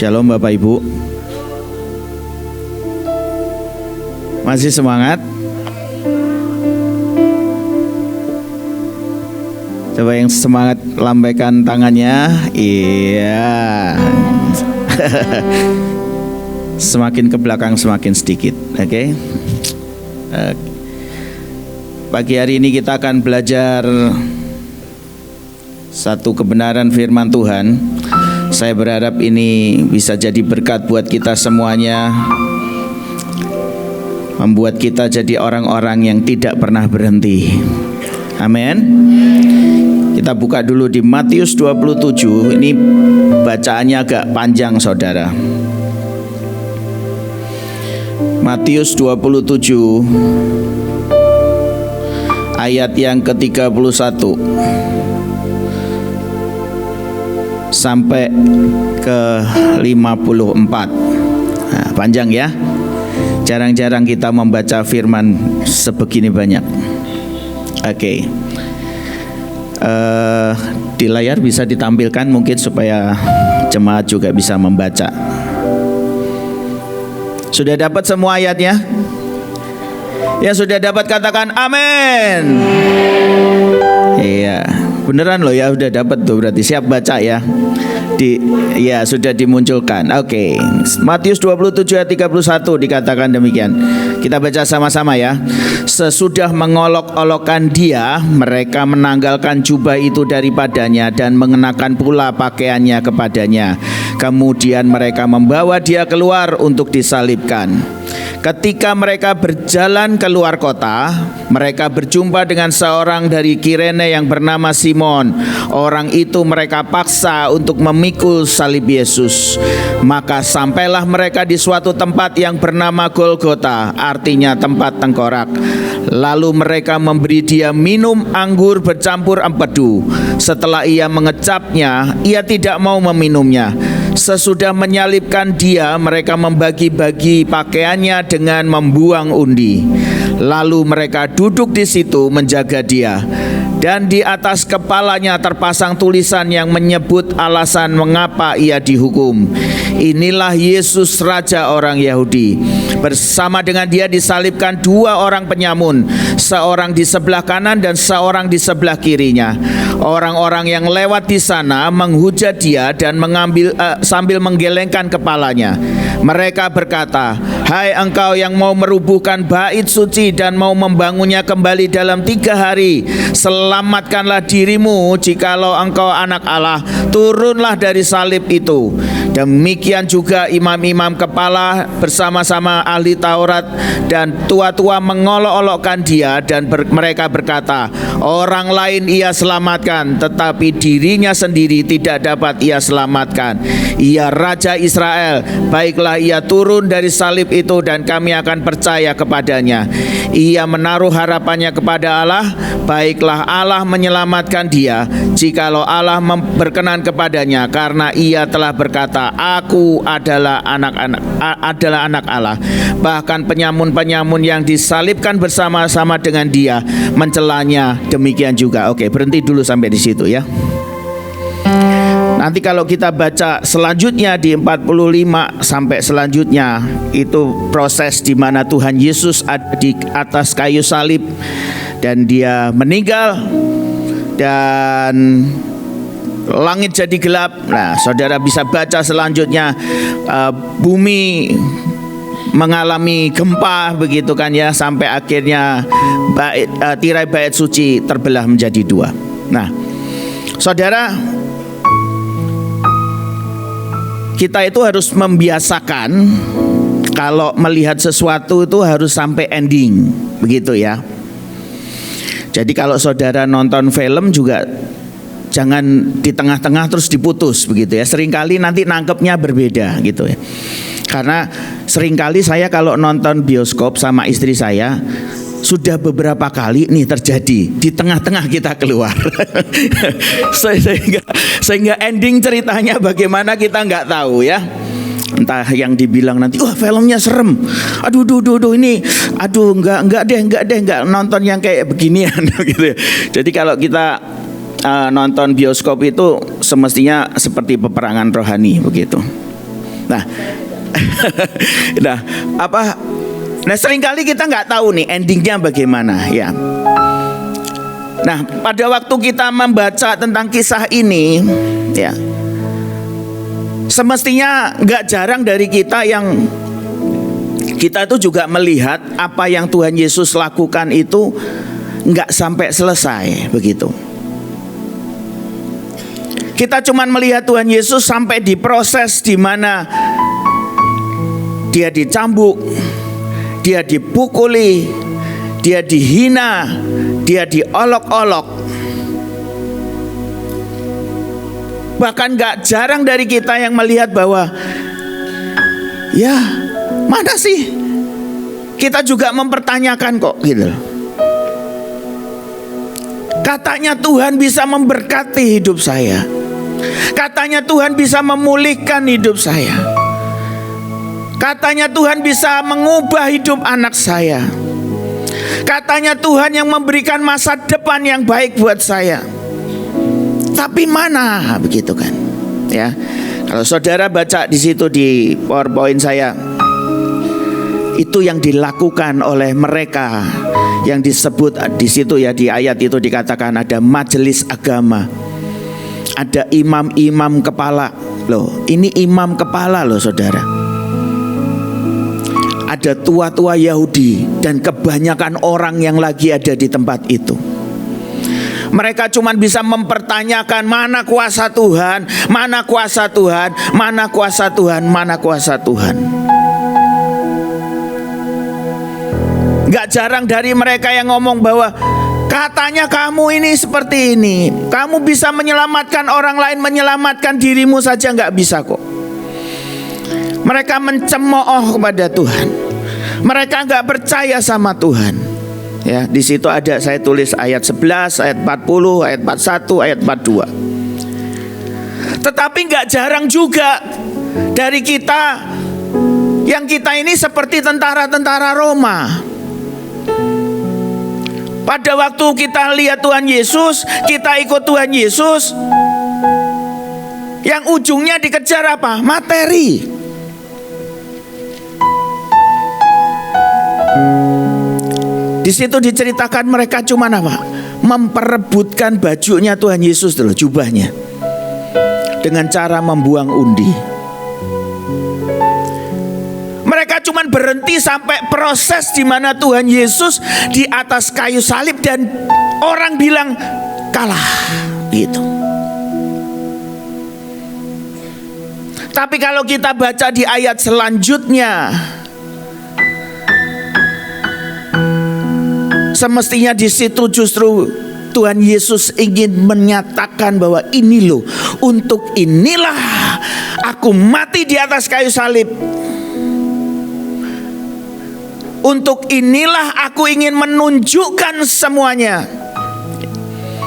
Shalom Bapak Ibu. Masih semangat? Coba yang semangat lambaikan tangannya. Iya. Semakin ke belakang semakin sedikit. Oke. Pagi hari ini kita akan belajar satu kebenaran firman Tuhan. Saya berharap ini bisa jadi berkat buat kita semuanya, membuat kita jadi orang-orang yang tidak pernah berhenti. Amin. Kita buka dulu di Matius 27. Ini bacaannya agak panjang, saudara. Matius 27 ayat yang ke-31 sampai ke 54. Nah, panjang ya. Jarang-jarang kita membaca firman sebegini banyak. Oke. Di layar bisa ditampilkan mungkin supaya jemaat juga bisa membaca. Sudah dapat semua ayatnya? Yang sudah dapat katakan amin. Iya, beneran loh ya, udah dapat tuh, berarti siap baca ya. Ya sudah dimunculkan. Oke. Matius 27 ayat 31 dikatakan demikian. Kita baca sama-sama ya. Sesudah mengolok-olokkan dia, mereka menanggalkan jubah itu daripadanya dan mengenakan pula pakaiannya kepadanya. Kemudian mereka membawa dia keluar untuk disalibkan. Ketika mereka berjalan keluar kota, mereka berjumpa dengan seorang dari Kirene yang bernama Simon. Orang itu mereka paksa untuk memikul salib Yesus. Maka sampailah mereka di suatu tempat yang bernama Golgota, artinya tempat tengkorak. Lalu mereka memberi dia minum anggur bercampur empedu. Setelah ia mengecapnya, ia tidak mau meminumnya. Sesudah menyalibkan dia, mereka membagi-bagi pakaiannya dengan membuang undi. Lalu mereka duduk di situ menjaga dia. Dan di atas kepalanya terpasang tulisan yang menyebut alasan mengapa ia dihukum. Inilah Yesus, Raja orang Yahudi. Bersama dengan dia disalibkan dua orang penyamun, seorang di sebelah kanan dan seorang di sebelah kirinya. Orang-orang yang lewat di sana menghujat dia dan sambil menggelengkan kepalanya. Mereka berkata, "Hai engkau yang mau merubuhkan bait suci dan mau membangunnya kembali dalam 3 hari, selamatkanlah dirimu jikalau engkau anak Allah, turunlah dari salib itu." Demikian juga imam-imam kepala bersama-sama ahli Taurat dan tua-tua mengolok-olokkan dia dan mereka berkata, "Orang lain ia selamatkan, tetapi dirinya sendiri tidak dapat ia selamatkan. Ia Raja Israel, baiklah ia turun dari salib itu dan kami akan percaya kepadanya. Ia menaruh harapannya kepada Allah, baiklah Allah menyelamatkan dia jikalau Allah berkenan kepadanya, karena ia telah berkata, Aku adalah anak Allah." Bahkan penyamun-penyamun yang disalibkan bersama-sama dengan dia mencelanya demikian juga. Oke, berhenti dulu sampai di situ ya. Nanti kalau kita baca selanjutnya di 45 sampai selanjutnya, itu proses di mana Tuhan Yesus ada di atas kayu salib dan dia meninggal dan langit jadi gelap. Nah, saudara bisa baca selanjutnya, bumi mengalami gempa begitu kan ya, sampai akhirnya tirai bait suci terbelah menjadi 2. Nah, saudara, kita itu harus membiasakan kalau melihat sesuatu itu harus sampai ending, begitu ya. Jadi kalau saudara nonton film juga jangan di tengah-tengah terus diputus begitu ya. Seringkali nanti nangkepnya berbeda gitu ya. Karena seringkali saya kalau nonton bioskop sama istri saya, sudah beberapa kali nih terjadi di tengah-tengah kita keluar. sehingga ending ceritanya bagaimana kita nggak tahu ya. Entah yang dibilang nanti, wah filmnya serem, aduh ini, enggak deh nonton yang kayak beginian gitu ya. Jadi kalau kita nonton bioskop itu semestinya seperti peperangan rohani begitu. Nah, nah apa? Nah seringkali kita nggak tahu nih endingnya bagaimana ya. Nah pada waktu kita membaca tentang kisah ini ya, semestinya nggak jarang dari kita yang kita tuh juga melihat apa yang Tuhan Yesus lakukan itu nggak sampai selesai begitu. Kita cuman melihat Tuhan Yesus sampai di proses di mana dia dicambuk, dia dipukuli, dia dihina, dia diolok-olok. Bahkan gak jarang dari kita yang melihat bahwa ya mana sih, kita juga mempertanyakan kok gitu. Katanya Tuhan bisa memberkati hidup saya, katanya Tuhan bisa memulihkan hidup saya, katanya Tuhan bisa mengubah hidup anak saya, katanya Tuhan yang memberikan masa depan yang baik buat saya. Tapi mana begitu kan? Ya, kalau saudara baca di situ di PowerPoint saya, itu yang dilakukan oleh mereka yang disebut di situ ya, di ayat itu dikatakan ada majelis agama, ada imam-imam kepala. Loh, ini imam kepala loh saudara. Ada tua-tua Yahudi dan kebanyakan orang yang lagi ada di tempat itu. Mereka cuma bisa mempertanyakan mana kuasa Tuhan, mana kuasa Tuhan, mana kuasa Tuhan, mana kuasa Tuhan. Gak jarang dari mereka yang ngomong bahwa katanya kamu ini seperti ini, kamu bisa menyelamatkan orang lain, menyelamatkan dirimu saja gak bisa kok. Mereka mencemooh kepada Tuhan, mereka gak percaya sama Tuhan. Ya, di situ ada saya tulis ayat 11, ayat 40, ayat 41, ayat 42. Tetapi gak jarang juga dari kita yang kita ini seperti tentara-tentara Roma. Pada waktu kita lihat Tuhan Yesus, kita ikut Tuhan Yesus, yang ujungnya dikejar apa? Materi. Di situ diceritakan mereka cuma apa? Memperebutkan bajunya Tuhan Yesus dulu, jubahnya, dengan cara membuang undi. Mereka cuma berhenti sampai proses di mana Tuhan Yesus di atas kayu salib dan orang bilang kalah gitu. Tapi kalau kita baca di ayat selanjutnya, semestinya di situ justru Tuhan Yesus ingin menyatakan bahwa ini loh, untuk inilah aku mati di atas kayu salib. Untuk inilah aku ingin menunjukkan semuanya.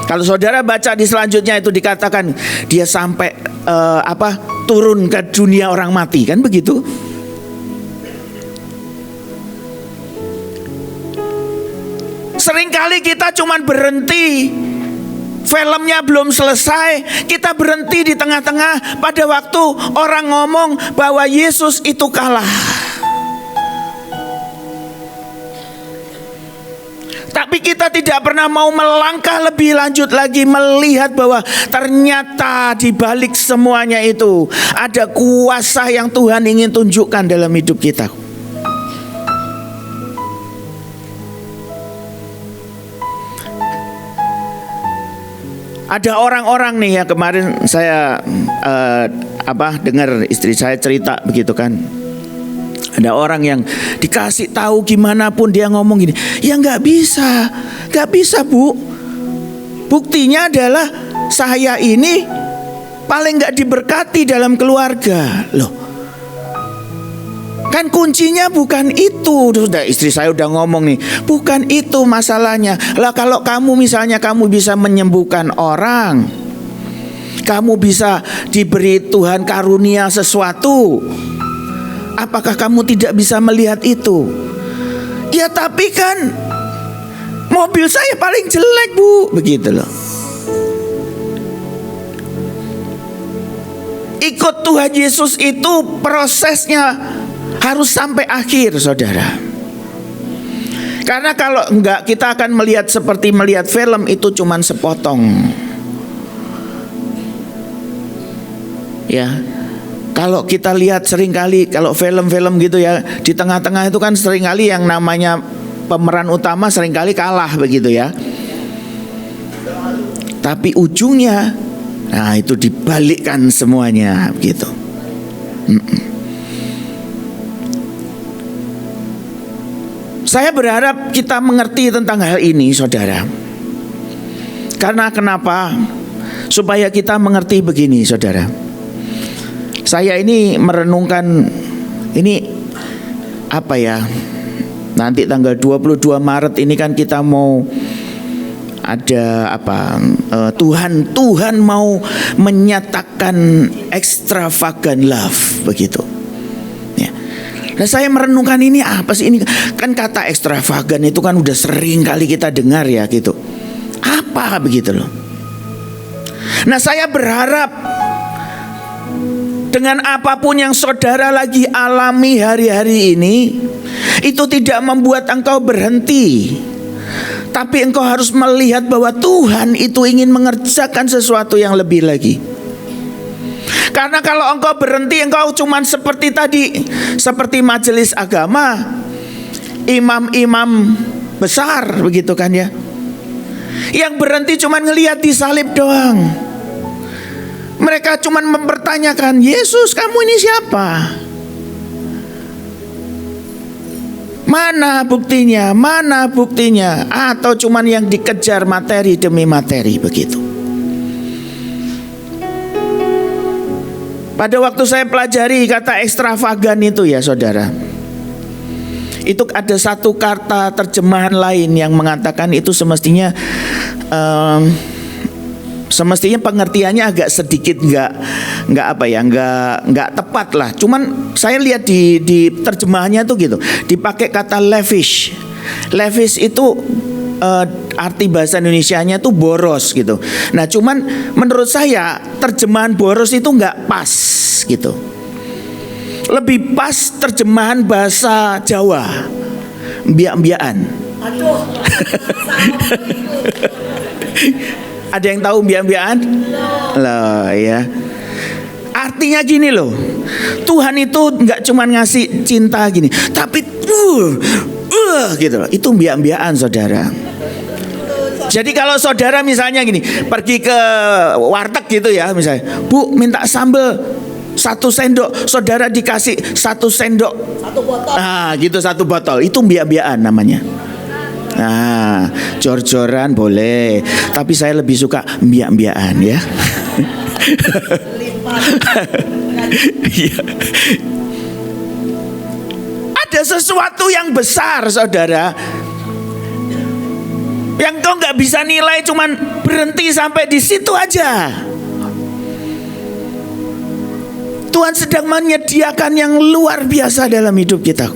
Kalau saudara baca di selanjutnya itu dikatakan dia sampai turun ke dunia orang mati, kan begitu? Seringkali kita cuman berhenti, filmnya belum selesai, kita berhenti di tengah-tengah pada waktu orang ngomong bahwa Yesus itu kalah. Tapi kita tidak pernah mau melangkah lebih lanjut lagi, melihat bahwa ternyata di balik semuanya itu ada kuasa yang Tuhan ingin tunjukkan dalam hidup kita. Ada orang-orang nih ya, kemarin saya dengar istri saya cerita begitu kan. Ada orang yang dikasih tahu gimana pun dia ngomong gini, ya nggak bisa bu. Buktinya adalah saya ini paling nggak diberkati dalam keluarga. Loh, kan kuncinya bukan itu. Sudah, istri saya udah ngomong nih, bukan itu masalahnya. Lah kalau kamu misalnya kamu bisa menyembuhkan orang, kamu bisa diberi Tuhan karunia sesuatu, apakah kamu tidak bisa melihat itu? Ya tapi kan mobil saya paling jelek bu, begitu loh. ikut Tuhan Yesus itu prosesnya harus sampai akhir, saudara. Karena kalau enggak, kita akan melihat seperti melihat film itu cuman sepotong. Ya, kalau kita lihat seringkali kalau film-film gitu ya, di tengah-tengah itu kan seringkali yang namanya pemeran utama seringkali kalah begitu ya. Tapi ujungnya, nah itu dibalikkan semuanya begitu. Saya berharap kita mengerti tentang hal ini, saudara. Karena kenapa? Supaya kita mengerti begini, saudara. Saya ini merenungkan ini apa ya? Nanti tanggal 22 Maret ini kan kita mau ada apa? Tuhan mau menyatakan extravagant love begitu. Nah, saya merenungkan ini apa sih ini? Kan kata ekstravagan itu kan udah sering kali kita dengar ya gitu. Apa begitu loh. Nah, saya berharap dengan apapun yang saudara lagi alami hari-hari ini, itu tidak membuat engkau berhenti. Tapi engkau harus melihat bahwa Tuhan itu ingin mengerjakan sesuatu yang lebih lagi. Karena kalau engkau berhenti, engkau cuman seperti tadi, seperti majelis agama, imam-imam besar begitu kan ya, yang berhenti cuman ngelihat di salib doang. Mereka cuman mempertanyakan, Yesus kamu ini siapa? Mana buktinya? Mana buktinya? Atau cuman yang dikejar materi demi materi begitu. Pada waktu saya pelajari kata ekstravagan itu ya saudara, itu ada satu kata terjemahan lain yang mengatakan itu semestinya pengertiannya agak sedikit nggak tepat lah. Cuman saya lihat di terjemahannya tuh gitu, dipakai kata lavish. Lavish itu arti bahasa Indonesianya tuh boros gitu. Nah, cuman menurut saya terjemahan boros itu nggak pas gitu. Lebih pas terjemahan bahasa Jawa, mbiak-mbiakan. Ada yang tahu mbiak-mbiakan? Loh ya. Artinya gini loh, Tuhan itu nggak cuman ngasih cinta gini, tapi gitu loh. Itu mbiak-mbiakan saudara. Jadi kalau saudara misalnya gini, pergi ke warteg gitu ya, misalnya, Bu minta sambal 1 sendok, saudara dikasih 1 sendok, 1 botol. Nah gitu 1 botol, itu mbiak-mbiakan namanya. Nah jor-joran boleh, tapi saya lebih suka mbiak-mbiakan ya. Ada sesuatu yang besar saudara, yang kau nggak bisa nilai, cuman berhenti sampai di situ aja. Tuhan sedang menyediakan yang luar biasa dalam hidup kita.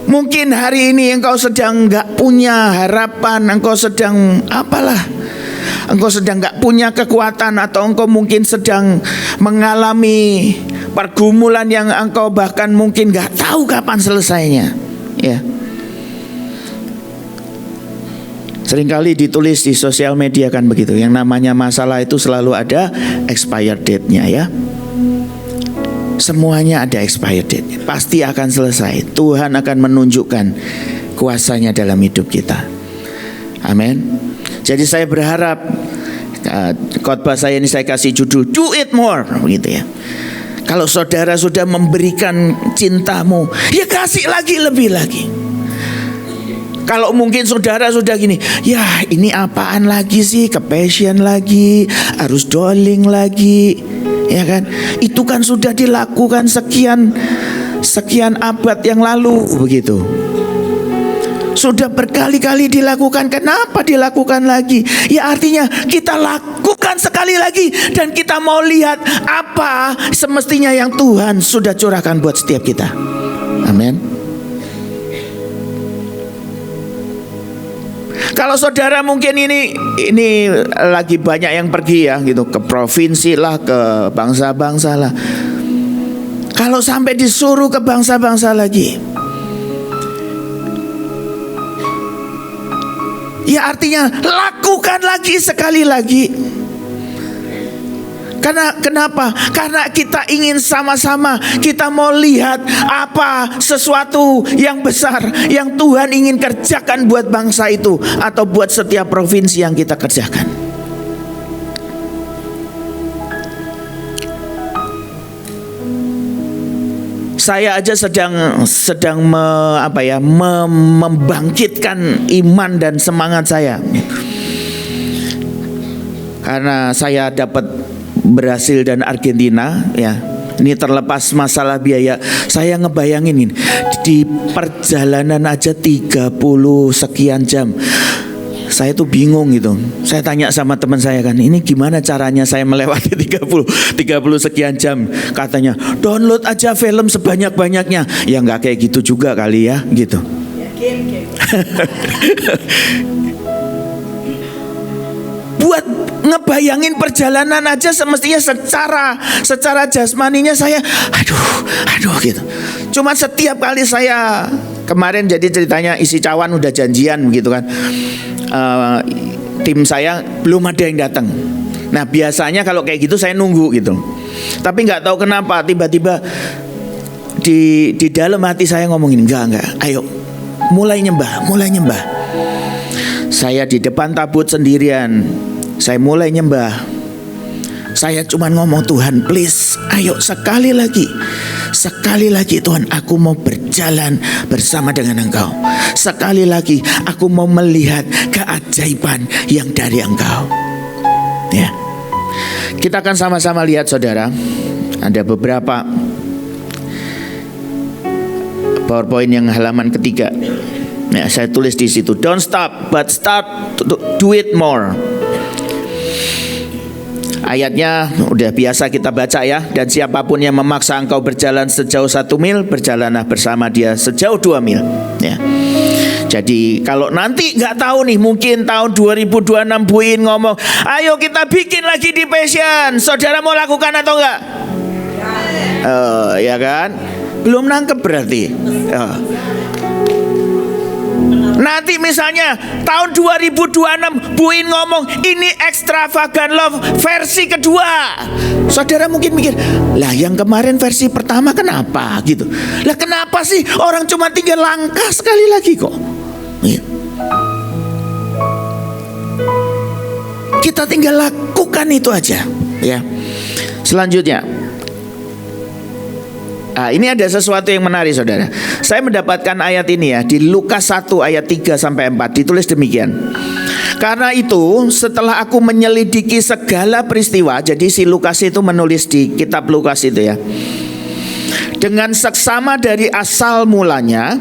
Mungkin hari ini engkau sedang nggak punya harapan, engkau sedang apalah, engkau sedang nggak punya kekuatan, atau engkau mungkin sedang mengalami pergumulan yang engkau bahkan mungkin nggak tahu kapan selesainya. Ya. Seringkali ditulis di sosial media kan begitu, yang namanya masalah itu selalu ada expired date-nya ya. Semuanya ada expired date, pasti akan selesai. Tuhan akan menunjukkan kuasanya dalam hidup kita. Amin. Jadi saya berharap khotbah saya ini saya kasih judul Do It More begitu ya. Kalau saudara sudah memberikan cintamu, ya kasih lagi, lebih lagi. Kalau mungkin saudara sudah gini, ya ini apaan lagi sih, ke passion lagi, harus doling lagi, ya kan? Itu kan sudah dilakukan sekian abad yang lalu begitu. Sudah berkali-kali dilakukan, kenapa dilakukan lagi? Ya artinya kita lakukan sekali lagi, dan kita mau lihat apa semestinya yang Tuhan sudah curahkan buat setiap kita. Amin. Kalau saudara mungkin ini lagi banyak yang pergi ya gitu, ke provinsi lah, ke bangsa-bangsa lah. Kalau sampai disuruh ke bangsa-bangsa lagi, ya artinya lakukan lagi sekali lagi. Karena kenapa? Karena kita ingin sama-sama, kita mau lihat apa sesuatu yang besar yang Tuhan ingin kerjakan buat bangsa itu, atau buat setiap provinsi yang kita kerjakan. Saya aja sedang membangkitkan iman dan semangat saya, karena saya dapat Brasil dan Argentina ya. Ini terlepas masalah biaya, saya ngebayangin ini, di perjalanan aja 30 sekian jam. Saya tuh bingung gitu. Saya tanya sama teman saya kan, ini gimana caranya saya melewati 30 sekian jam. Katanya, download aja film sebanyak-banyaknya. Ya nggak kayak gitu juga kali ya gitu. Buat ngebayangin perjalanan aja semestinya secara jasmaninya saya aduh gitu. Cuma setiap kali saya kemarin, jadi ceritanya isi cawan udah janjian begitu kan, tim saya belum ada yang datang. Nah biasanya kalau kayak gitu saya nunggu gitu, tapi nggak tahu kenapa tiba-tiba di dalam hati saya ngomongin enggak, ayo mulai nyembah. Saya di depan tabut sendirian, saya mulai nyembah. Saya cuma ngomong, Tuhan please, ayo sekali lagi Tuhan, aku mau berjalan bersama dengan Engkau. Sekali lagi aku mau melihat keajaiban yang dari Engkau. Ya, kita akan sama-sama lihat saudara, ada beberapa PowerPoint yang halaman ketiga. Ya, saya tulis di situ, don't stop but start to do it more. Ayatnya udah biasa kita baca ya. Dan siapapun yang memaksa engkau berjalan sejauh 1 mil, berjalanlah bersama dia sejauh 2 mil ya. Jadi kalau nanti gak tahu nih, mungkin tahun 2026 Bu In ngomong, ayo kita bikin lagi di Passion, saudara mau lakukan atau enggak? Ya kan? Belum nangkep berarti. Nanti misalnya tahun 2026 Bu In ngomong ini Extravagant Love versi kedua. Saudara mungkin mikir, lah yang kemarin versi pertama kenapa gitu? Lah kenapa sih orang cuma tinggal langkah sekali lagi kok? Kita tinggal lakukan itu aja ya. Selanjutnya, ini ada sesuatu yang menarik saudara. Saya mendapatkan ayat ini ya di Lukas 1 ayat 3 sampai 4, ditulis demikian. Karena itu setelah aku menyelidiki segala peristiwa, jadi si Lukas itu menulis di kitab Lukas itu ya, dengan seksama dari asal mulanya,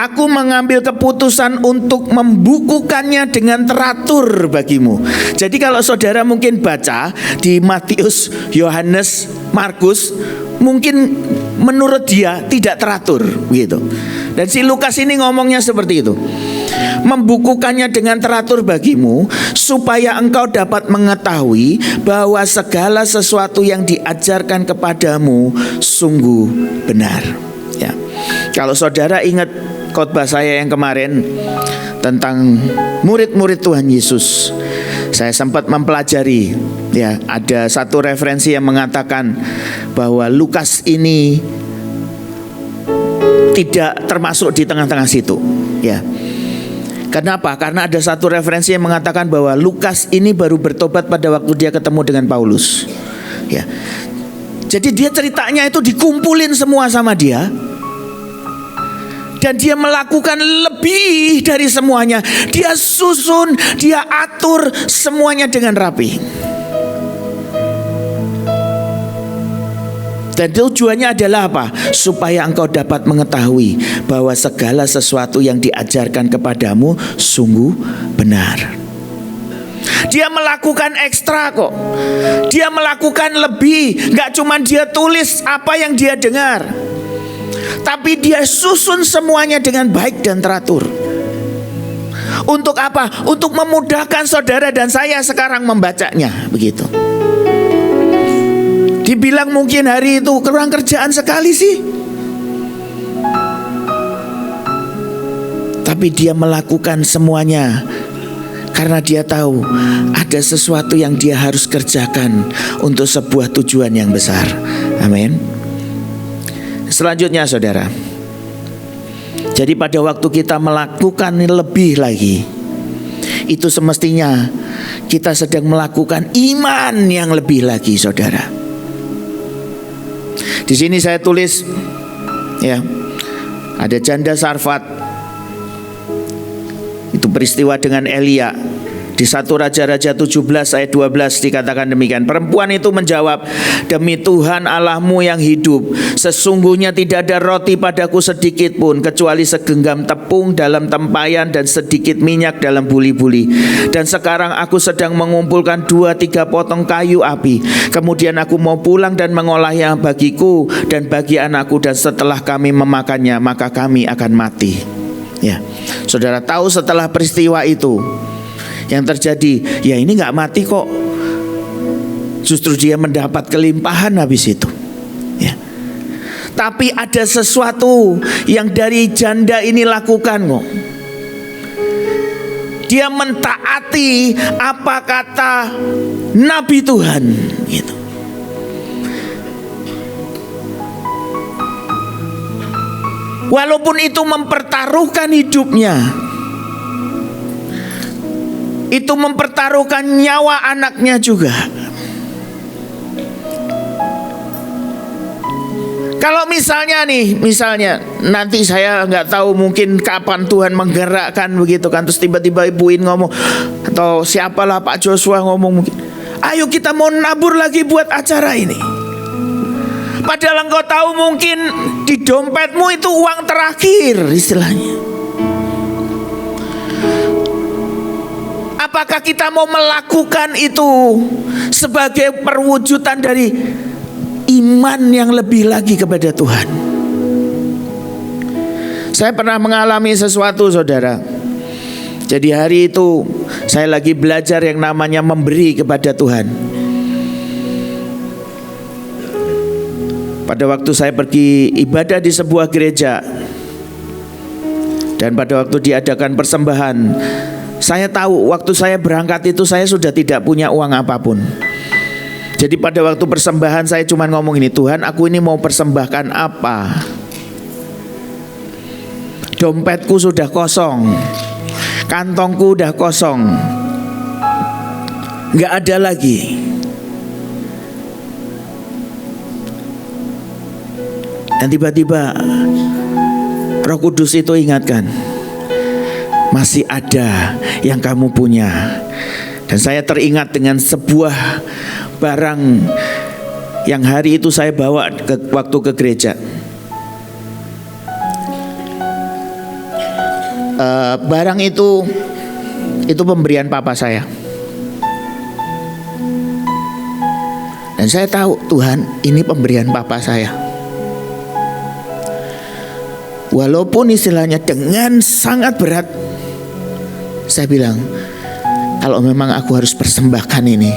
aku mengambil keputusan untuk membukukannya dengan teratur bagimu. Jadi kalau saudara mungkin baca di Matius, Yohanes, Markus, mungkin menurut dia tidak teratur gitu. Dan si Lukas ini ngomongnya seperti itu, membukukannya dengan teratur bagimu, supaya engkau dapat mengetahui bahwa segala sesuatu yang diajarkan kepadamu sungguh benar ya. Kalau saudara ingat khotbah saya yang kemarin tentang murid-murid Tuhan Yesus, saya sempat mempelajari ya, ada satu referensi yang mengatakan bahwa Lukas ini tidak termasuk di tengah-tengah situ ya. Kenapa? Karena ada satu referensi yang mengatakan bahwa Lukas ini baru bertobat pada waktu dia ketemu dengan Paulus ya. Jadi dia ceritanya itu dikumpulin semua sama dia, dan dia melakukan lebih dari semuanya. Dia susun, dia atur semuanya dengan rapi. Dan tujuannya adalah apa? Supaya engkau dapat mengetahui bahwa segala sesuatu yang diajarkan kepadamu sungguh benar. Dia melakukan ekstra kok. Dia melakukan lebih. Gak cuma dia tulis apa yang dia dengar, tapi dia susun semuanya dengan baik dan teratur. Untuk apa? Untuk memudahkan saudara dan saya sekarang membacanya, begitu. Dibilang mungkin hari itu kurang kerjaan sekali sih, tapi dia melakukan semuanya karena dia tahu ada sesuatu yang dia harus kerjakan untuk sebuah tujuan yang besar. Amin. Selanjutnya saudara, jadi pada waktu kita melakukan lebih lagi, itu semestinya kita sedang melakukan iman yang lebih lagi, saudara. Di sini saya tulis, ya, ada janda Sarfat. Itu peristiwa dengan Elia. Di 1 Raja-Raja 17 ayat 12 dikatakan demikian. Perempuan itu menjawab, demi Tuhan Allahmu yang hidup, sesungguhnya tidak ada roti padaku sedikit pun, kecuali segenggam tepung dalam tempayan dan sedikit minyak dalam buli-buli. Dan sekarang aku sedang mengumpulkan 2-3 potong kayu api. Kemudian aku mau pulang dan mengolahnya bagiku dan bagi anakku, dan setelah kami memakannya maka kami akan mati. Ya, saudara tahu setelah peristiwa itu yang terjadi, ya ini gak mati kok, justru dia mendapat kelimpahan habis itu, ya. Tapi ada sesuatu yang dari janda ini lakukan kok. Dia mentaati apa kata Nabi Tuhan, gitu. Walaupun itu mempertaruhkan hidupnya, itu mempertaruhkan nyawa anaknya juga. Kalau misalnya nanti saya nggak tahu mungkin kapan Tuhan menggerakkan begitu kan, terus tiba-tiba Ibu In ngomong, atau siapalah Pak Joshua ngomong mungkin, ayo kita mau nabur lagi buat acara ini. Padahal engkau tahu mungkin di dompetmu itu uang terakhir istilahnya. Apakah kita mau melakukan itu sebagai perwujudan dari iman yang lebih lagi kepada Tuhan? Saya pernah mengalami sesuatu, saudara. Jadi hari itu saya lagi belajar yang namanya memberi kepada Tuhan. Pada waktu saya pergi ibadah di sebuah gereja, dan pada waktu diadakan persembahan, saya tahu waktu saya berangkat itu saya sudah tidak punya uang apapun. Jadi pada waktu persembahan saya cuma ngomong ini, Tuhan, aku ini mau persembahkan apa? Dompetku sudah kosong, kantongku udah kosong, gak ada lagi. Dan tiba-tiba Roh Kudus itu ingatkan, masih ada yang kamu punya. Dan saya teringat dengan sebuah barang yang hari itu saya bawa waktu ke gereja. Barang itu pemberian papa saya. Dan saya tahu, Tuhan, ini pemberian papa saya. Walaupun istilahnya dengan sangat berat, saya bilang, kalau memang aku harus persembahkan ini,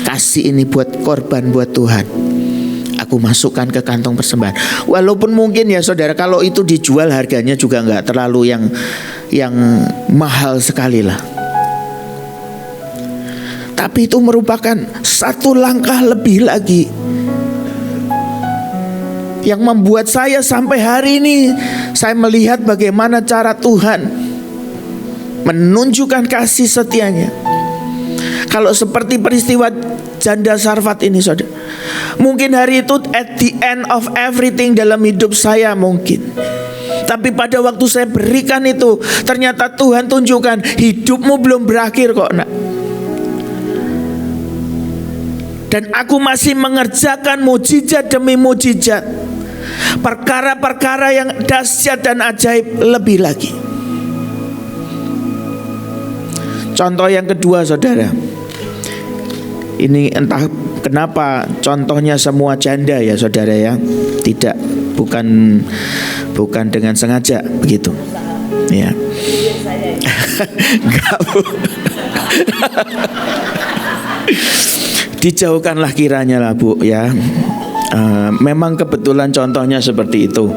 kasih ini buat korban buat Tuhan, aku masukkan ke kantong persembahan. Walaupun mungkin ya saudara, kalau itu dijual harganya juga nggak terlalu yang mahal sekali lah. Tapi itu merupakan satu langkah lebih lagi yang membuat saya sampai hari ini saya melihat bagaimana cara Tuhan menunjukkan kasih setianya. Kalau seperti peristiwa janda Sarfat ini, saudara, mungkin hari itu at the end of everything dalam hidup saya mungkin. Tapi pada waktu saya berikan itu, ternyata Tuhan tunjukkan hidupmu belum berakhir kok, nak. Dan aku masih mengerjakan mujizat demi mujizat, perkara-perkara yang dahsyat dan ajaib lebih lagi. Contoh yang kedua, saudara, ini entah kenapa contohnya semua janda ya saudara ya, bukan dengan sengaja begitu. Ya. Enggak, Bu. Dijauhkanlah kiranya lah, Bu, ya. Memang kebetulan contohnya seperti itu.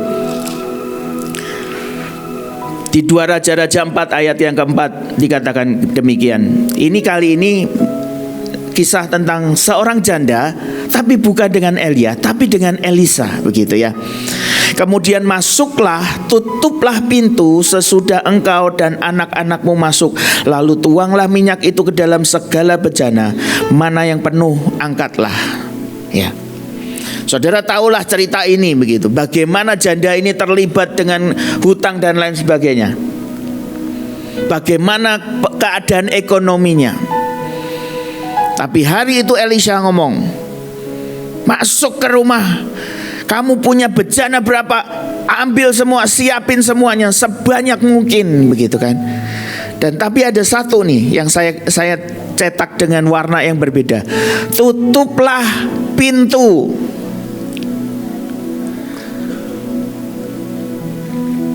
Di 2 Raja-Raja 4 ayat yang keempat dikatakan demikian. Ini kali ini kisah tentang seorang janda, tapi bukan dengan Elia, tapi dengan Elisa, begitu ya. Kemudian masuklah, tutuplah pintu sesudah engkau dan anak-anakmu masuk. Lalu tuanglah minyak itu ke dalam segala bejana, mana yang penuh angkatlah. Ya. Saudara tahulah cerita ini begitu. Bagaimana janda ini terlibat dengan hutang dan lain sebagainya. Bagaimana keadaan ekonominya. Tapi hari itu Elisha ngomong, masuk ke rumah, kamu punya bejana berapa, ambil semua, siapin semuanya sebanyak mungkin, begitu kan. Dan tapi ada satu nih yang saya cetak dengan warna yang berbeda. Tutuplah pintu.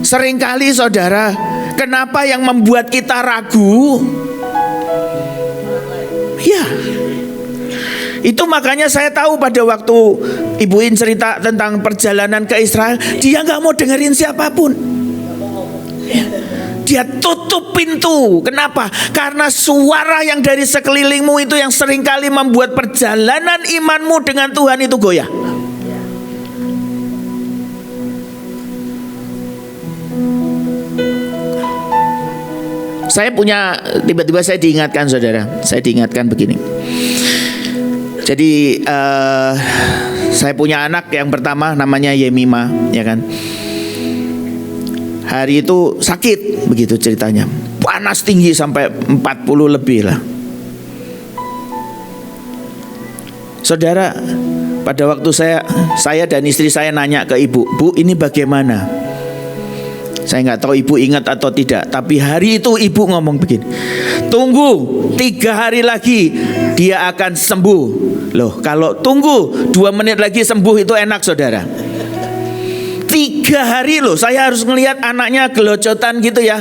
Seringkali saudara, kenapa yang membuat kita ragu? Ya, itu makanya saya tahu pada waktu Ibu In cerita tentang perjalanan ke Israel, dia gak mau dengerin siapapun. Ya. Dia tutup pintu. Kenapa? Karena suara yang dari sekelilingmu itu yang seringkali membuat perjalanan imanmu dengan Tuhan itu goyah. Saya punya, tiba-tiba saya diingatkan saudara, saya diingatkan begini. Jadi saya punya anak yang pertama namanya Yemima, ya kan. Hari itu sakit, begitu ceritanya. Panas tinggi sampai 40 lebih lah. Saudara, pada waktu saya dan istri saya nanya ke ibu, Bu, ini bagaimana? Saya nggak tahu ibu ingat atau tidak, tapi hari itu ibu ngomong begini, tunggu 3 hari lagi dia akan sembuh. Loh, kalau tunggu 2 menit lagi sembuh itu enak saudara. 3 hari loh, saya harus melihat anaknya gelojotan gitu ya.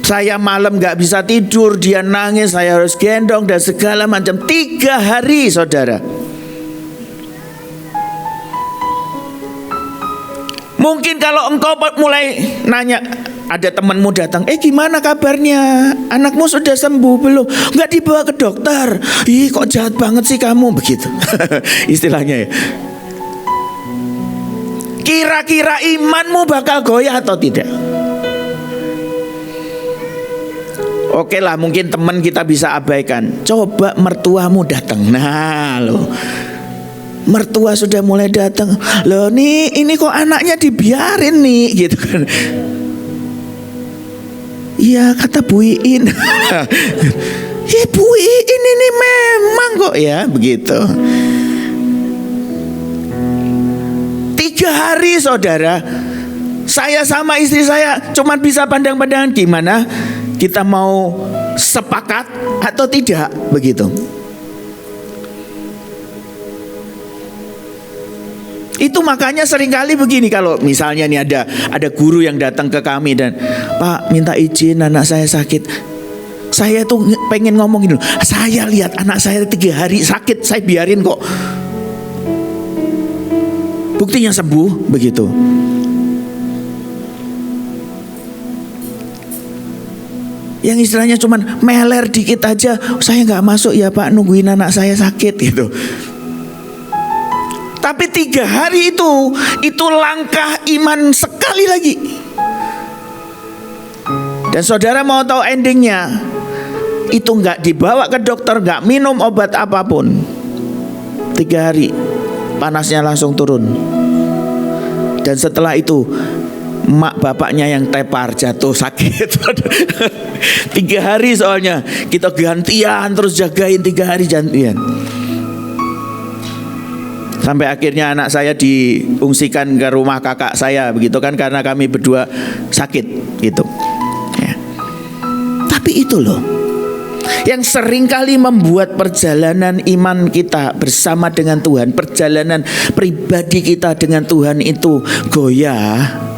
Saya malam nggak bisa tidur, dia nangis, saya harus gendong dan segala macam. 3 hari saudara. Mungkin kalau engkau mulai nanya, ada temanmu datang, gimana kabarnya? Anakmu sudah sembuh belum? Enggak dibawa ke dokter. Ih, kok jahat banget sih kamu, begitu. Istilahnya ya. Kira-kira imanmu bakal goyah atau tidak? Oke lah, mungkin teman kita bisa abaikan. Coba mertuamu datang. Nah loh, mertua sudah mulai datang. Loh nih, ini kok anaknya dibiarin nih, gitu kan. Iya kata Bu Iin. Ya Bu Iin ini memang kok ya, begitu. 3 hari saudara, saya sama istri saya cuma bisa pandang-pandangan gimana kita mau sepakat atau tidak, begitu. Itu makanya seringkali begini, kalau misalnya nih ada guru yang datang ke kami dan, Pak minta izin anak saya sakit. Saya tuh pengen ngomong gini, saya lihat anak saya 3 hari sakit, saya biarin kok. Buktinya sembuh, begitu. Yang istilahnya cuman meler dikit aja, saya gak masuk ya Pak, nungguin anak saya sakit gitu. Tapi 3 hari itu langkah iman sekali lagi. Dan saudara mau tahu endingnya? Itu gak dibawa ke dokter, gak minum obat apapun. 3 hari panasnya langsung turun. Dan setelah itu mak bapaknya yang tepar jatuh sakit. 3 hari soalnya kita gantian terus jagain 3 hari gantian. Sampai akhirnya anak saya diungsikan ke rumah kakak saya, begitu kan, karena kami berdua sakit gitu ya. Tapi itu loh yang seringkali membuat perjalanan iman kita bersama dengan Tuhan, perjalanan pribadi kita dengan Tuhan itu goyah.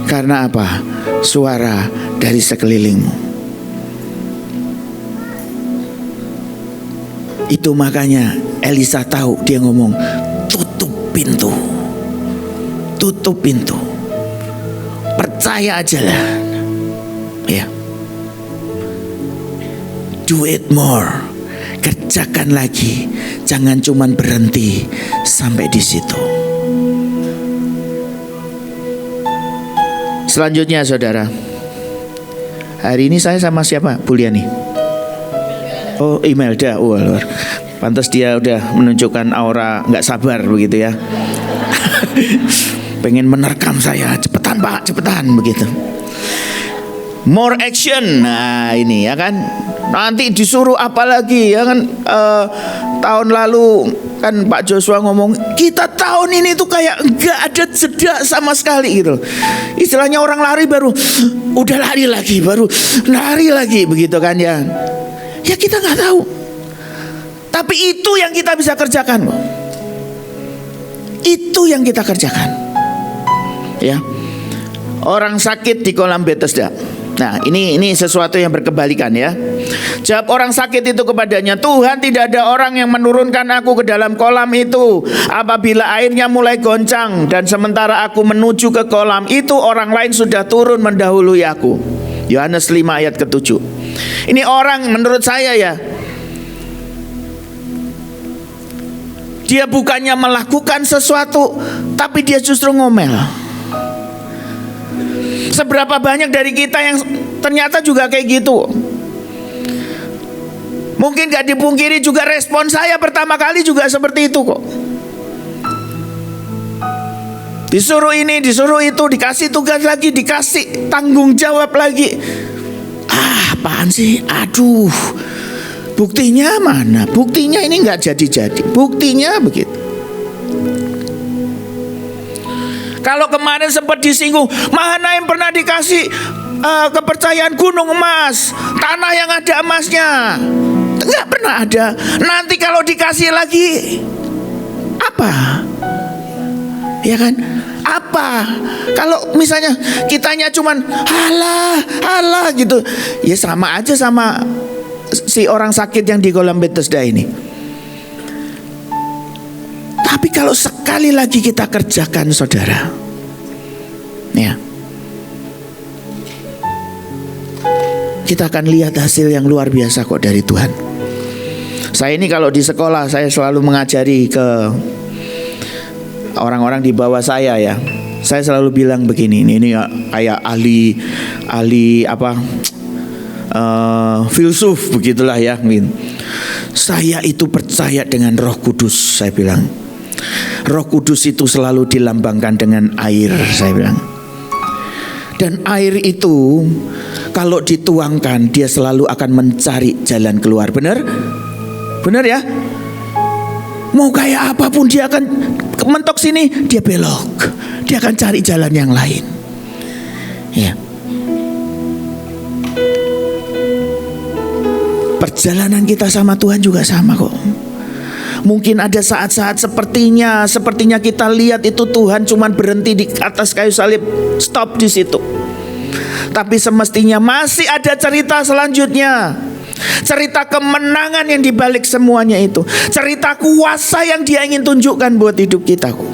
Karena apa? Suara dari sekelilingmu. Itu makanya Elisa tahu, dia ngomong, tutup pintu. Tutup pintu. Percaya aja lah. Ya. Do it more. Kerjakan lagi. Jangan cuman berhenti sampai di situ. Selanjutnya saudara, hari ini saya sama siapa? Bu Liani. Oh, Imelda. Oh, luar. Pantas dia udah menunjukkan aura nggak sabar begitu ya. Pengen menerkam saya. Cepetan Pak, cepetan begitu. More action. Nah ini ya kan. Nanti disuruh apa lagi ya kan. Tahun lalu kan Pak Joshua ngomong, kita tahun ini tuh kayak enggak ada jeda sama sekali gitu. Istilahnya orang lari baru udah lari lagi, baru lari lagi begitu kan ya. Ya kita nggak tahu. Tapi itu yang kita bisa kerjakan kok. Itu yang kita kerjakan. Ya. Orang sakit di kolam Bethesda. Nah ini sesuatu yang berkebalikan ya. Jawab orang sakit itu kepadanya, Tuhan, tidak ada orang yang menurunkan aku ke dalam kolam itu apabila airnya mulai goncang, dan sementara aku menuju ke kolam itu orang lain sudah turun mendahului aku. Yohanes 5 ayat ke-7. Ini orang menurut saya ya, dia bukannya melakukan sesuatu, tapi dia justru ngomel. Seberapa banyak dari kita yang ternyata juga kayak gitu. Mungkin gak dipungkiri juga respon saya pertama kali juga seperti itu kok. Disuruh ini, disuruh itu, dikasih tugas lagi, dikasih tanggung jawab lagi. Apaan sih? Aduh. Buktinya mana? Buktinya ini gak jadi-jadi. Buktinya begitu. Kalau kemarin sempat disinggung, Mahanaim pernah dikasih kepercayaan gunung emas, tanah yang ada emasnya. Enggak pernah ada. Nanti kalau dikasih lagi, apa? Ya kan? Apa? Kalau misalnya kitanya cuman halah gitu, ya sama aja sama si orang sakit yang di kolam Bethesda ini. Tapi kalau sekali lagi kita kerjakan saudara, ya, kita akan lihat hasil yang luar biasa kok dari Tuhan. Saya ini kalau di sekolah saya selalu mengajari ke orang-orang di bawah saya ya. Saya selalu bilang begini, ini kayak ahli apa filsuf begitulah ya. Saya itu percaya dengan Roh Kudus, saya bilang. Roh Kudus itu selalu dilambangkan dengan air, saya bilang. Dan air itu kalau dituangkan dia selalu akan mencari jalan keluar. Benar? Benar ya? Mau kayak apapun dia akan mentok sini, dia belok. Dia akan cari jalan yang lain. Ya. Perjalanan kita sama Tuhan juga sama kok. Mungkin ada saat-saat sepertinya kita lihat itu Tuhan cuman berhenti di atas kayu salib, stop di situ. Tapi semestinya masih ada cerita selanjutnya. Cerita kemenangan yang dibalik semuanya itu. Cerita kuasa yang Dia ingin tunjukkan buat hidup kita kok.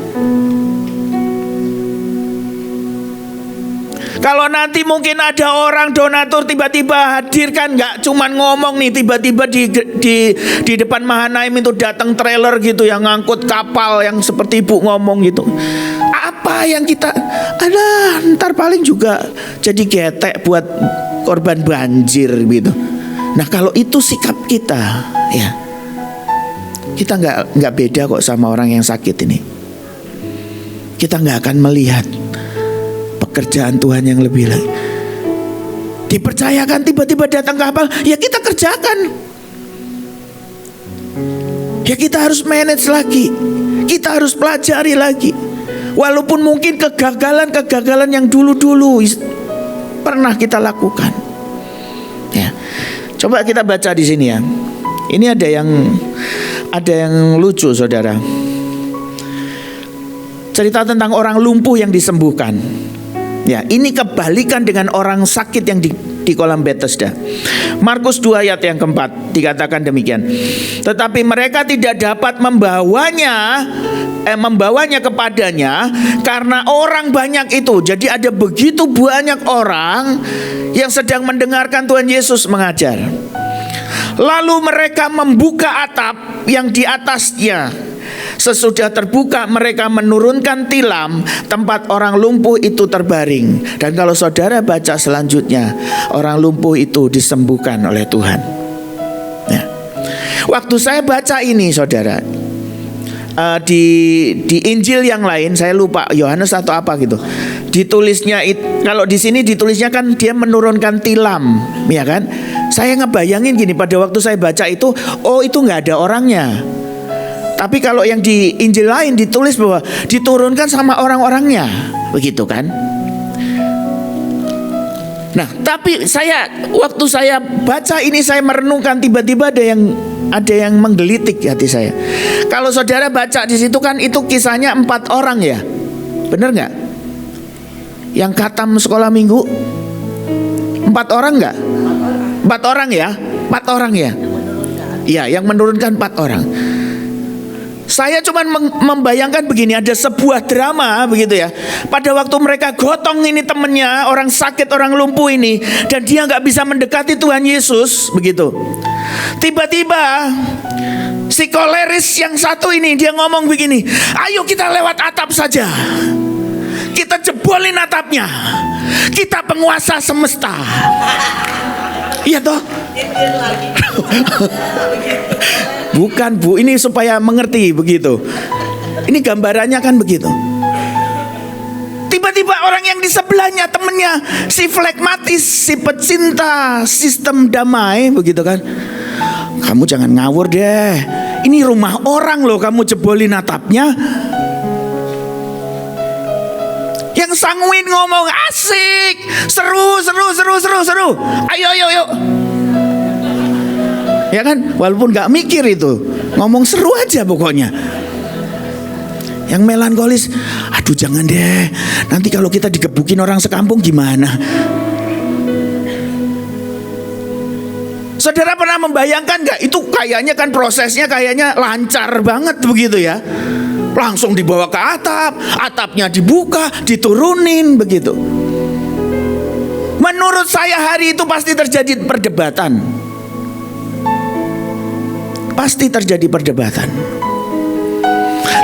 Kalau nanti mungkin ada orang donatur tiba-tiba hadir kan, nggak cuman ngomong nih, tiba-tiba di depan Mahanaim itu datang trailer gitu yang ngangkut kapal yang seperti Ibu ngomong gitu. Apa yang kita ntar paling juga jadi getek buat korban banjir gitu. Nah kalau itu sikap kita ya, kita nggak beda kok sama orang yang sakit ini. Kita nggak akan melihat pekerjaan Tuhan yang lebih lagi. Dipercayakan tiba-tiba datang kapal, ya kita kerjakan. Ya kita harus manage lagi, kita harus pelajari lagi. Walaupun mungkin kegagalan yang dulu-dulu pernah kita lakukan. Ya, coba kita baca di sini ya. Ini ada yang lucu saudara. Cerita tentang orang lumpuh yang disembuhkan. Ya, ini kebalikan dengan orang sakit yang di kolam Bethesda. Markus 2 ayat yang keempat dikatakan demikian. Tetapi mereka tidak dapat membawanya kepadanya karena orang banyak itu. Jadi ada begitu banyak orang yang sedang mendengarkan Tuhan Yesus mengajar. Lalu mereka membuka atap yang di atasnya. Sesudah terbuka, mereka menurunkan tilam tempat orang lumpuh itu terbaring. Dan kalau saudara baca selanjutnya, orang lumpuh itu disembuhkan oleh Tuhan. Ya. Waktu saya baca ini, saudara, di Injil yang lain, saya lupa Yohanes atau apa gitu, ditulisnya kalau di sini ditulisnya kan dia menurunkan tilam, ya kan? Saya ngebayangin gini, pada waktu saya baca itu, oh itu nggak ada orangnya. Tapi kalau yang di Injil lain ditulis bahwa diturunkan sama orang-orangnya, begitu kan? Nah, tapi waktu saya baca ini, saya merenungkan, tiba-tiba ada yang menggelitik hati saya. Kalau saudara baca di situ kan itu kisahnya 4 orang ya, bener nggak? Yang khatam sekolah minggu 4 orang nggak? 4 orang ya, 4 orang ya. Iya, yang menurunkan 4 orang. Saya cuma membayangkan begini, ada sebuah drama begitu ya. Pada waktu mereka gotong ini temennya, orang sakit, orang lumpuh ini, dan dia nggak bisa mendekati Tuhan Yesus begitu. Tiba-tiba si koleris yang satu ini dia ngomong begini, ayo kita lewat atap saja, kita jebolin atapnya, kita penguasa semesta. Iya toh? Bukan Bu, ini supaya mengerti begitu. Ini gambarannya kan begitu. Tiba-tiba orang yang di sebelahnya, temennya, si flekmatis, si pecinta sistem damai begitu kan. Kamu jangan ngawur deh, ini rumah orang loh, kamu jebolin atapnya. Yang sanguin ngomong, asik, seru. Ayo. Ya kan, walaupun gak mikir itu, ngomong seru aja pokoknya. Yang melankolis, aduh jangan deh, nanti kalau kita digebukin orang sekampung gimana? Saudara pernah membayangkan gak? Itu kayaknya kan prosesnya kayaknya lancar banget begitu ya. Langsung dibawa ke atap, atapnya dibuka, diturunin begitu. Menurut saya hari itu pasti terjadi perdebatan. Pasti terjadi perdebatan.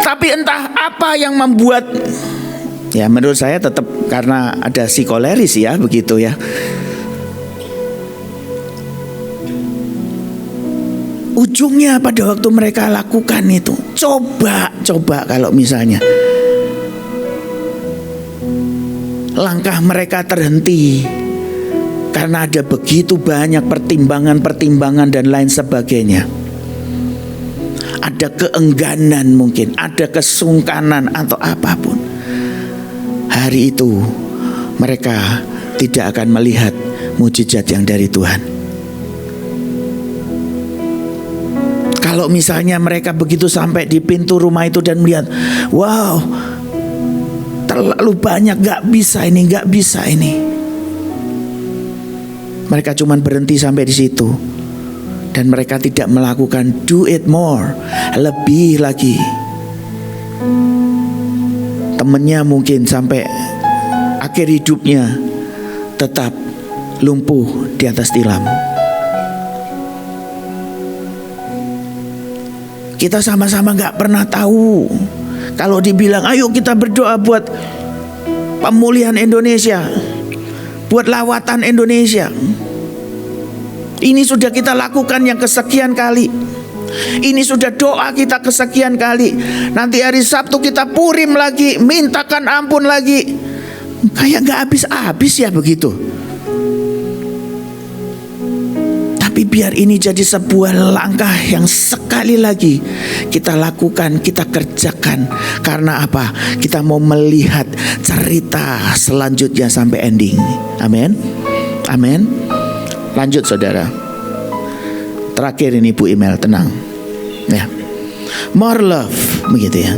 Tapi entah apa yang membuat, ya menurut saya tetap karena ada si koleris ya begitu ya. Ujungnya pada waktu mereka lakukan itu, coba kalau misalnya langkah mereka terhenti karena ada begitu banyak pertimbangan dan lain sebagainya. Ada keengganan mungkin, ada kesungkanan atau apapun. Hari itu mereka tidak akan melihat mujizat yang dari Tuhan. Kalau misalnya mereka begitu sampai di pintu rumah itu dan melihat, wow, terlalu banyak, gak bisa ini. Mereka cuma berhenti sampai di situ. Dan mereka tidak melakukan do it more, lebih lagi. Temennya mungkin sampai akhir hidupnya tetap lumpuh di atas tilam. Kita sama-sama gak pernah tahu. Kalau dibilang ayo kita berdoa buat pemulihan Indonesia, buat lawatan Indonesia, ini sudah kita lakukan yang kesekian kali. Ini sudah doa kita kesekian kali. Nanti hari Sabtu kita purim lagi, mintakan ampun lagi. Kayak gak habis-habis ya begitu. Tapi biar ini jadi sebuah langkah yang sekali lagi kita lakukan, kita kerjakan. Karena apa? Kita mau melihat cerita selanjutnya sampai ending. Amin. Amin. Lanjut saudara. Terakhir ini Bu Imel, tenang ya. More love begitu ya.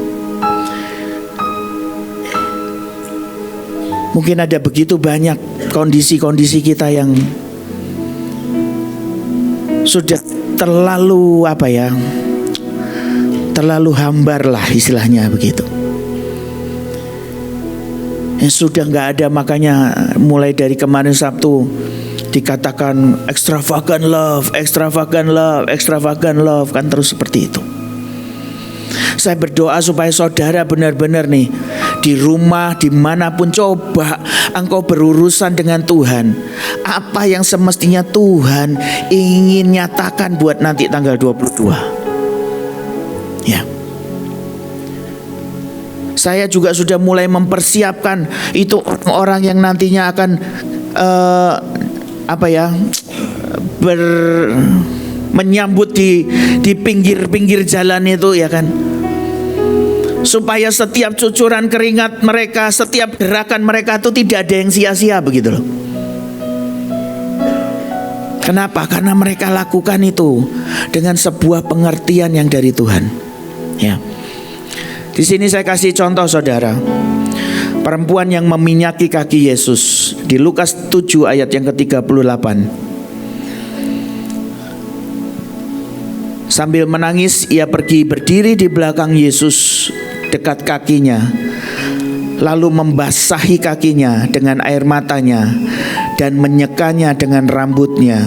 Mungkin ada begitu banyak kondisi-kondisi kita yang sudah terlalu terlalu hambar lah istilahnya begitu. Yang sudah nggak ada, makanya mulai dari kemarin Sabtu dikatakan extravagant love, extravagant love, extravagant love, kan terus seperti itu. Saya berdoa supaya saudara benar-benar nih, di rumah, dimanapun, coba engkau berurusan dengan Tuhan. Apa yang semestinya Tuhan ingin nyatakan buat nanti tanggal 22. Ya. Saya juga sudah mulai mempersiapkan itu orang yang nantinya akan menyambut di pinggir-pinggir jalan itu, ya kan. Supaya setiap cucuran keringat mereka, setiap gerakan mereka itu tidak ada yang sia-sia begitu loh. Kenapa? Karena mereka lakukan itu dengan sebuah pengertian yang dari Tuhan. Ya. Di sini saya kasih contoh saudara. Perempuan yang meminyaki kaki Yesus di Lukas 7 ayat yang ke-38. Sambil menangis ia pergi berdiri di belakang Yesus dekat kakinya, lalu membasahi kakinya dengan air matanya dan menyekanya dengan rambutnya.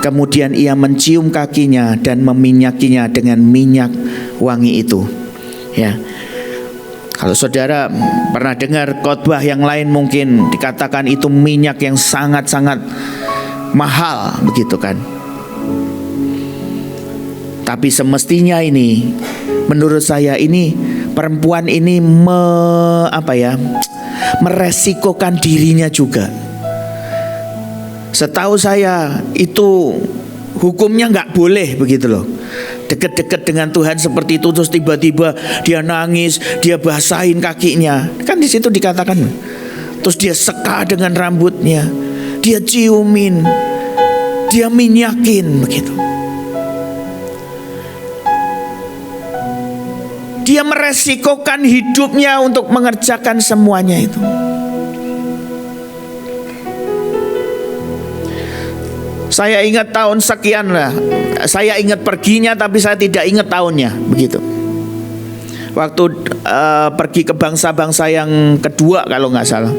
Kemudian ia mencium kakinya dan meminyakinya dengan minyak wangi itu. Ya. Kalau saudara pernah dengar khotbah yang lain, mungkin dikatakan itu minyak yang sangat-sangat mahal begitu kan. Tapi semestinya ini, menurut saya ini perempuan ini meresikokan dirinya juga. Setahu saya itu hukumnya nggak boleh begitu loh. Deket-deket dengan Tuhan seperti itu, terus tiba-tiba dia nangis, dia basahin kakinya. Kan di situ dikatakan. Terus dia seka dengan rambutnya, dia ciumin, dia minyakin begitu. Dia meresikokan hidupnya untuk mengerjakan semuanya itu. Saya ingat tahun sekian lah. Saya ingat perginya tapi saya tidak ingat tahunnya begitu. Waktu pergi ke bangsa-bangsa yang kedua kalau nggak salah.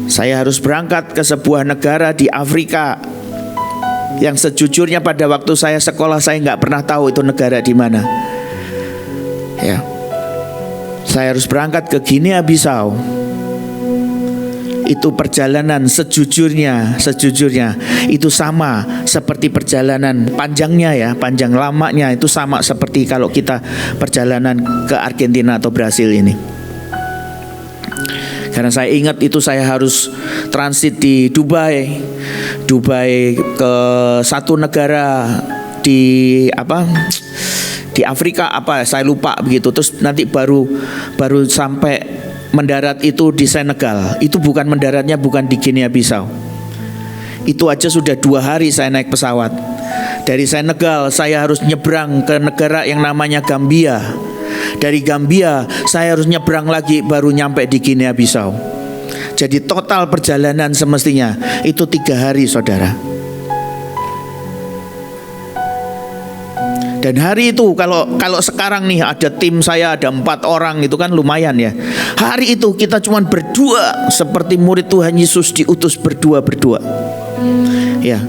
Saya harus berangkat ke sebuah negara di Afrika yang sejujurnya pada waktu saya sekolah saya nggak pernah tahu itu negara di mana. Ya, saya harus berangkat ke Guinea Bissau. Itu perjalanan sejujurnya itu sama seperti perjalanan panjangnya ya, panjang lamanya itu sama seperti kalau kita perjalanan ke Argentina atau Brasil ini. Karena saya ingat itu saya harus transit di Dubai ke satu negara di Afrika saya lupa begitu. Terus nanti baru sampai mendarat itu di Senegal. Itu mendaratnya bukan di Guinea Bissau. Itu aja sudah 2 hari saya naik pesawat. Dari Senegal saya harus nyebrang ke negara yang namanya Gambia. Dari Gambia saya harus nyebrang lagi baru nyampe di Guinea Bissau. Jadi total perjalanan semestinya itu 3 hari saudara. Dan hari itu kalau sekarang nih ada tim saya ada 4 orang itu kan lumayan ya. Hari itu kita cuma berdua seperti murid Tuhan Yesus diutus berdua. Ya.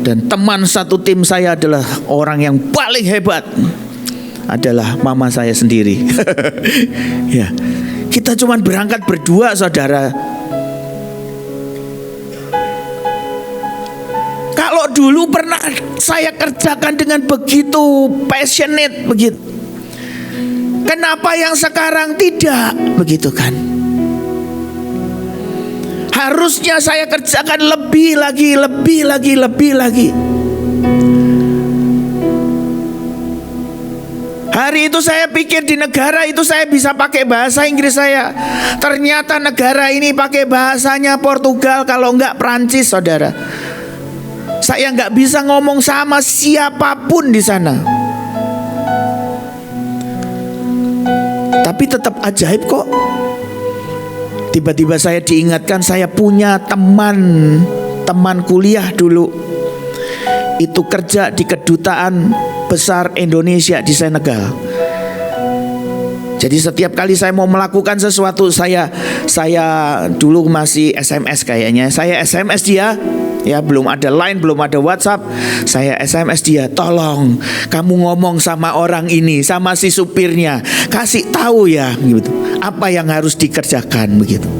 Dan teman satu tim saya adalah orang yang paling hebat adalah mama saya sendiri. Ya. Kita cuma berangkat berdua saudara. Kalau dulu pernah saya kerjakan dengan begitu passionate begitu. Kenapa yang sekarang tidak begitu kan? Harusnya saya kerjakan lebih lagi. Hari itu saya pikir di negara itu saya bisa pakai bahasa Inggris saya. Ternyata negara ini pakai bahasanya Portugal, kalau enggak Prancis saudara. Saya nggak bisa ngomong sama siapapun di sana. tapi tetap ajaib kok. Tiba-tiba saya diingatkan, saya punya teman kuliah dulu, itu kerja di kedutaan besar Indonesia di Senegal. Jadi setiap kali saya mau melakukan sesuatu, saya dulu masih SMS kayaknya, saya SMS dia. Ya, belum ada Line, belum ada WhatsApp. Saya SMS dia, tolong kamu ngomong sama orang ini, sama si supirnya, kasih tahu ya, gitu, apa yang harus dikerjakan, begitu.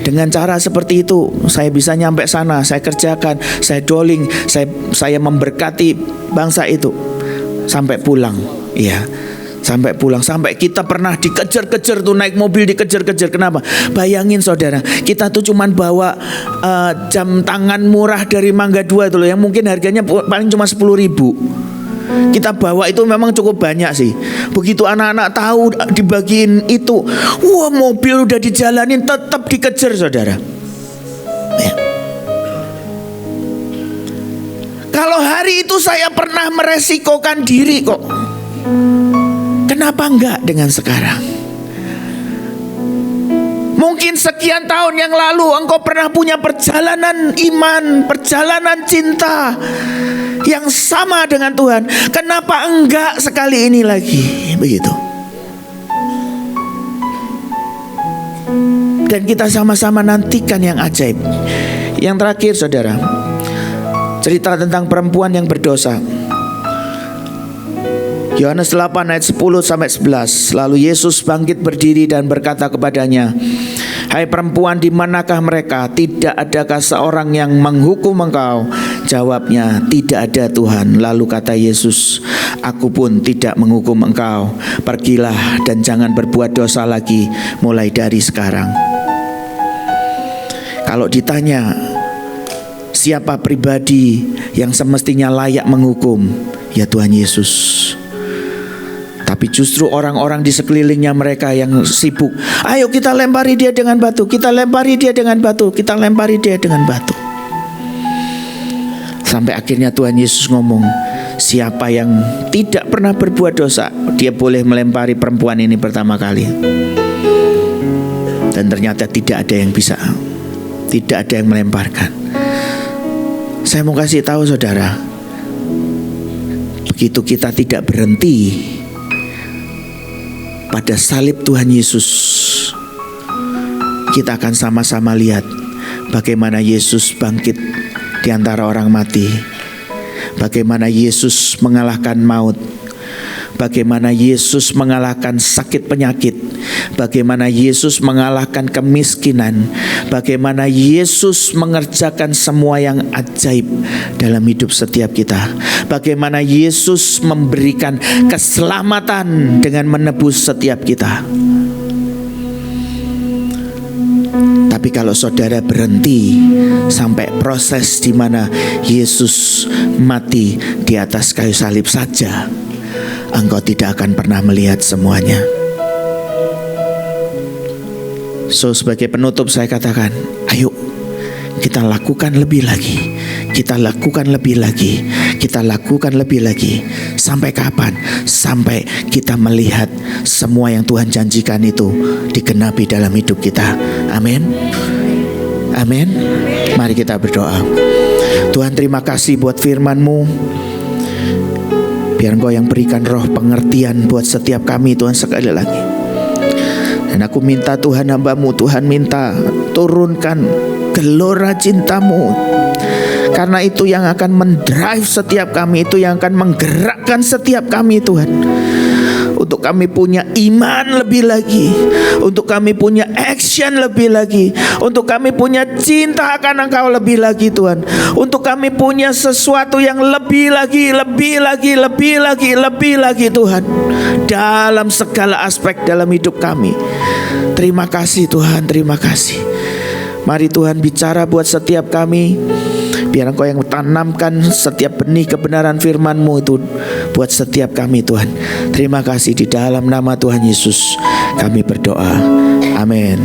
Dengan cara seperti itu, saya bisa nyampe sana, saya kerjakan, saya doling, saya memberkati bangsa itu sampai pulang, ya. Sampai pulang, sampai kita pernah dikejar-kejar tuh, naik mobil dikejar-kejar. Kenapa? Bayangin saudara, kita tuh cuman bawa jam tangan murah dari Mangga 2 itu loh, yang mungkin harganya paling cuma 10.000. Kita bawa itu memang cukup banyak sih. Begitu anak-anak tahu dibagiin itu, wah, mobil udah dijalanin, tetap dikejar saudara. Ya. Kalau hari itu saya pernah meresikokan diri kok, kenapa enggak dengan sekarang? Mungkin sekian tahun yang lalu engkau pernah punya perjalanan iman, perjalanan cinta yang sama dengan Tuhan. Kenapa enggak sekali ini lagi? Begitu. Dan kita sama-sama nantikan yang ajaib. Yang terakhir saudara, cerita tentang perempuan yang berdosa. Yohanes 8 ayat 10 sampai 11. Lalu Yesus bangkit berdiri dan berkata kepadanya, hai perempuan, di manakah mereka? Tidak adakah seorang yang menghukum engkau? Jawabnya, tidak ada Tuhan. Lalu kata Yesus, aku pun tidak menghukum engkau. Pergilah dan jangan berbuat dosa lagi mulai dari sekarang. Kalau ditanya siapa pribadi yang semestinya layak menghukum, ya Tuhan Yesus. Tapi justru orang-orang di sekelilingnya mereka yang sibuk, ayo kita lempari dia dengan batu, kita lempari dia dengan batu, kita lempari dia dengan batu. Sampai akhirnya Tuhan Yesus ngomong, siapa yang tidak pernah berbuat dosa, dia boleh melempari perempuan ini pertama kali. Dan ternyata tidak ada yang bisa, tidak ada yang melemparkan. Saya mau kasih tahu saudara, begitu kita tidak berhenti pada salib Tuhan Yesus, kita akan sama-sama lihat bagaimana Yesus bangkit di antara orang mati, bagaimana Yesus mengalahkan maut, bagaimana Yesus mengalahkan sakit penyakit, bagaimana Yesus mengalahkan kemiskinan, bagaimana Yesus mengerjakan semua yang ajaib dalam hidup setiap kita, bagaimana Yesus memberikan keselamatan dengan menebus setiap kita. Tapi kalau saudara berhenti sampai proses di mana Yesus mati di atas kayu salib saja, engkau tidak akan pernah melihat semuanya. So, sebagai penutup saya katakan, ayo kita lakukan lebih lagi, kita lakukan lebih lagi, kita lakukan lebih lagi. Sampai kapan? Sampai kita melihat semua yang Tuhan janjikan itu digenapi dalam hidup kita. Amin. Amin. Mari kita berdoa. Tuhan, terima kasih buat firman-Mu. Biar Engkau yang berikan roh pengertian buat setiap kami Tuhan sekali lagi. Dan aku minta Tuhan, hamba-Mu, Tuhan minta turunkan gelora cinta-Mu. Karena itu yang akan mendrive setiap kami, itu yang akan menggerakkan setiap kami Tuhan. Untuk kami punya iman lebih lagi, untuk kami punya action lebih lagi, untuk kami punya cinta akan Engkau lebih lagi Tuhan. Untuk kami punya sesuatu yang lebih lagi, lebih lagi, lebih lagi, lebih lagi Tuhan, dalam segala aspek dalam hidup kami. Terima kasih Tuhan, terima kasih. Mari Tuhan bicara buat setiap kami. Biar Engkau yang tanamkan setiap benih kebenaran firman-Mu itu buat setiap kami Tuhan. Terima kasih, di dalam nama Tuhan Yesus kami berdoa. Amin.